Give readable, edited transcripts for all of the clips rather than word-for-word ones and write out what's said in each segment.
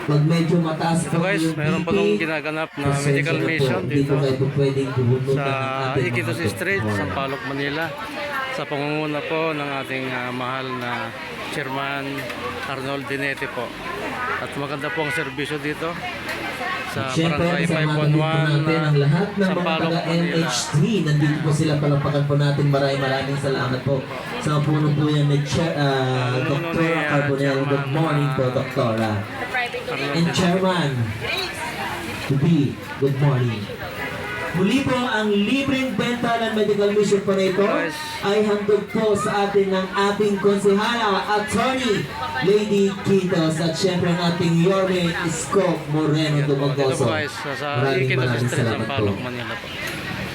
Pag medyo mataas Ito guys, mayroon pa nung ginaganap na medical mission dito sa Iquitos Street, Sampaloc, Manila, sa pangunguna po ng ating mahal na Chairman Arnold Dinete po. At maganda po ang serbisyo dito sa Barangay 511 ang lahat ng mga Sampaloc, Manila. taga-NHT. Nandito po sila, palapakan po natin. Maraming salamat po. Sa puno po yan ni Dr. Carbonell. Good morning po, Doktora. And Chairman to be, good morning. Muli po, ang libreng benta ng medical mission po na ito ay handog po sa atin ng ating konsehala, Attorney Lady Quitos, at syempre ang ating Yorme Isko Moreno Ito po Dumagoso. guys, sa Iquitos Street, Sampaloc, Manila po.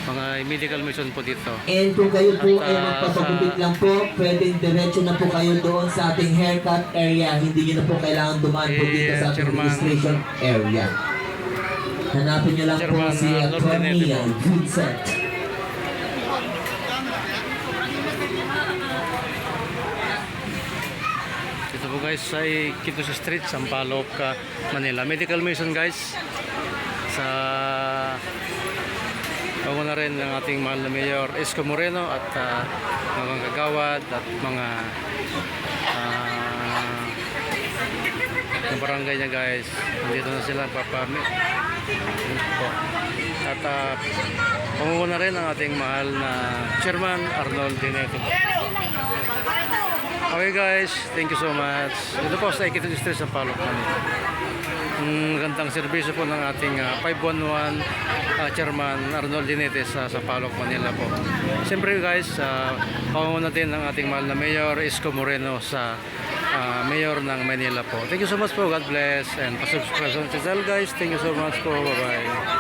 Mga medical mission po dito. And kung kayo po At, ay magpapagupit lang po, pwedeng diretso na po kayo doon sa ating haircut area. Hindi nyo na po kailangan dumaan po dito sa ating registration area. Hanapin nyo lang po si Attorney Goodset. Ito po guys sa Iquitos Street, Sampaloc, Manila. Medical mission guys. Sa ako na rin ng ating mahal na Mayor Isko Moreno at mga kagawad at mga ng barangay niya guys. Nandito na sila papamit po. At pangunguna rin ang ating mahal na Chairman Arnold Dinete. Okay guys, thank you so much. Dito po sa Iquitos Street, Sampaloc, Manila. Magandang serbisyo po ng ating 511 Chairman Arnold Dinete sa Sampaloc, Manila po. Siyempre guys, pangunguna din ng ating mahal na Mayor Isko Moreno sa Mayor ng Manila po. Thank you so much po. God bless. And pasubscribe sa channel guys. Thank you so much po. Bye bye.